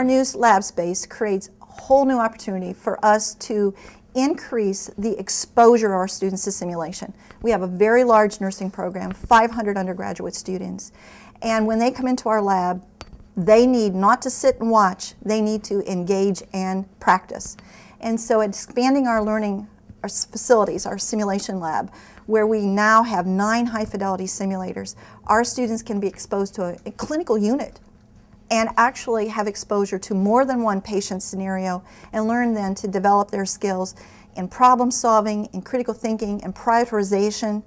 our new lab space creates a whole new opportunity for us to increase the exposure of our students to simulation. We have a very large nursing program, 500 undergraduate students, and when they come into our lab, they need not to sit and watch, they need to engage and practice. And so expanding our learning, our facilities, our simulation lab, where we now have 9 high-fidelity simulators, our students can be exposed to a clinical unit and actually have exposure to more than one patient scenario and learn then to develop their skills in problem solving, in critical thinking, and prioritization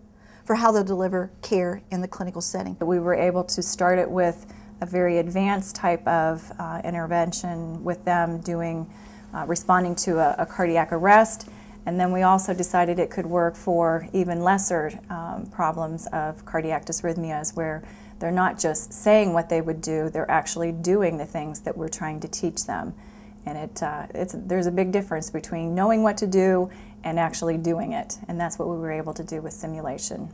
for how they'll deliver care in the clinical setting. We were able to start it with a very advanced type of intervention with them doing, responding to a cardiac arrest, and then we also decided it could work for even lesser problems of cardiac dysrhythmias where they're not just saying what they would do, they're actually doing the things that we're trying to teach them. And there's a big difference between knowing what to do and actually doing it, and that's what we were able to do with simulation.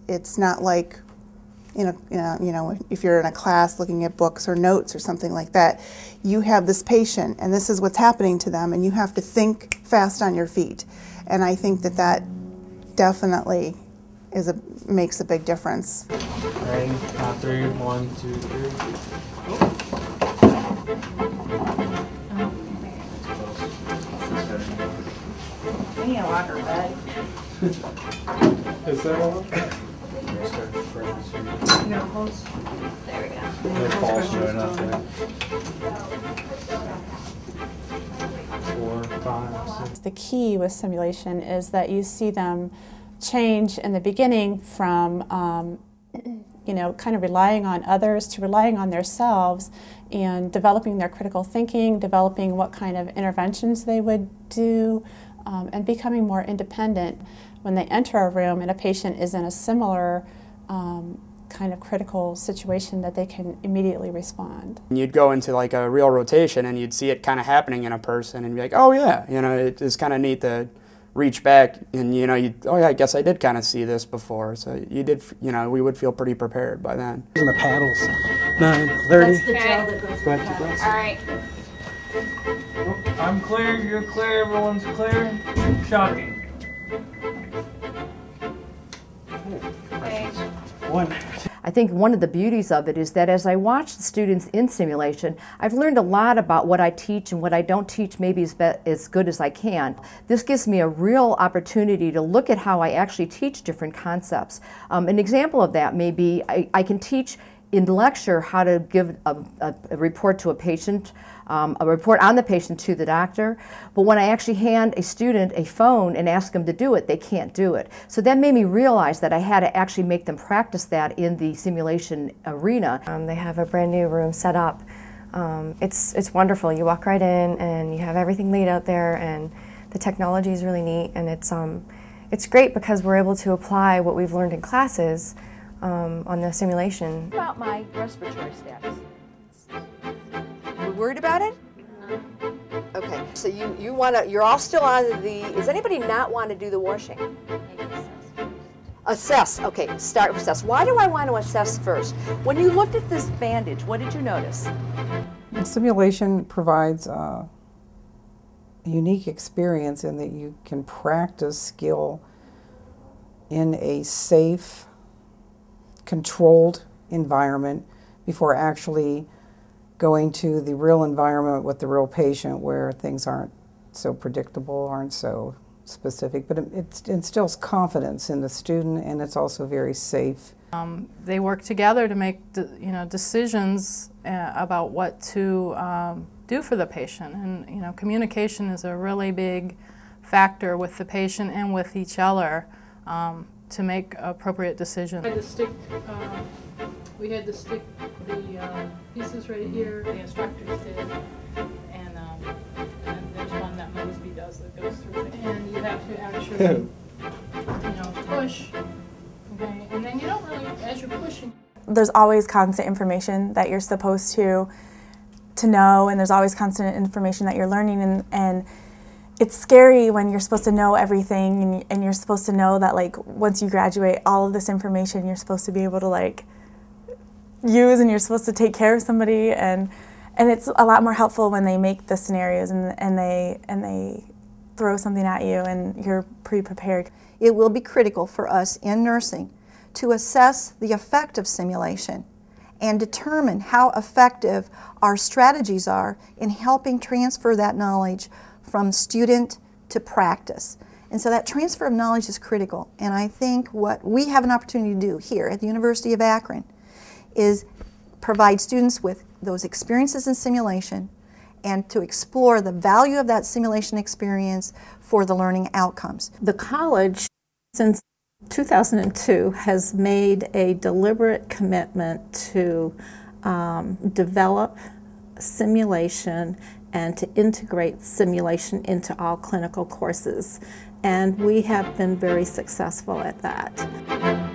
It's not like, if you're in a class looking at books or notes or something like that, you have this patient and this is what's happening to them and you have to think fast on your feet. And I think that that definitely makes a big difference. Ready? Count 3. 1, 2, 3. We need a locker bed. Is that all? There we go. Their pulse showing up there. 4, 5, 6. The key with simulation is that you see them change in the beginning from kind of relying on others to relying on themselves and developing their critical thinking, developing what kind of interventions they would do, and becoming more independent when they enter a room and a patient is in a similar kind of critical situation that they can immediately respond. You'd go into like a real rotation and you'd see it kind of happening in a person and be like, oh yeah, it's kind of neat to reach back and oh yeah, I guess I did kind of see this before. So you did, we would feel pretty prepared by then. And the paddles. 9:30. That's the gel that goes with the paddles. All right. I'm clear, you're clear, everyone's clear. Shocking. I think one of the beauties of it is that as I watch the students in simulation, I've learned a lot about what I teach and what I don't teach maybe as good as I can. This gives me a real opportunity to look at how I actually teach different concepts. An example of that may be I can teach in lecture how to give a report to a patient, a report on the patient to the doctor, but when I actually hand a student a phone and ask them to do it, they can't do it. So that made me realize that I had to actually make them practice that in the simulation arena. They have a brand new room set up. It's wonderful. You walk right in and you have everything laid out there, and the technology is really neat, and it's great because we're able to apply what we've learned in classes on the simulation. What about my respiratory status? We're worried about it? Okay, so you're all still on does anybody not want to do the washing? Assess, okay, start with assess. Why do I want to assess first? When you looked at this bandage, what did you notice? Simulation provides a unique experience in that you can practice skill in a safe, controlled environment before actually going to the real environment with the real patient where things aren't so predictable, aren't so specific, but it instills confidence in the student, and it's also very safe. They work together to make decisions about what to do for the patient, and communication is a really big factor with the patient and with each other to make appropriate decisions. We had to stick the pieces right here, the instructors did, and there's one that Mosby does that goes through it. And you have to actually, push, okay? And then you don't really, as you're pushing. There's always constant information that you're supposed to know, and there's always constant information that you're learning, and it's scary when you're supposed to know everything, and you're supposed to know that, like, once you graduate, all of this information you're supposed to be able to, like, use, and you're supposed to take care of somebody, and it's a lot more helpful when they make the scenarios and they throw something at you and you're pre-prepared. It will be critical for us in nursing to assess the effect of simulation and determine how effective our strategies are in helping transfer that knowledge from student to practice. And so that transfer of knowledge is critical. And I think what we have an opportunity to do here at the University of Akron is provide students with those experiences in simulation and to explore the value of that simulation experience for the learning outcomes. The college, since 2002, has made a deliberate commitment to develop simulation and to integrate simulation into all clinical courses. And we have been very successful at that.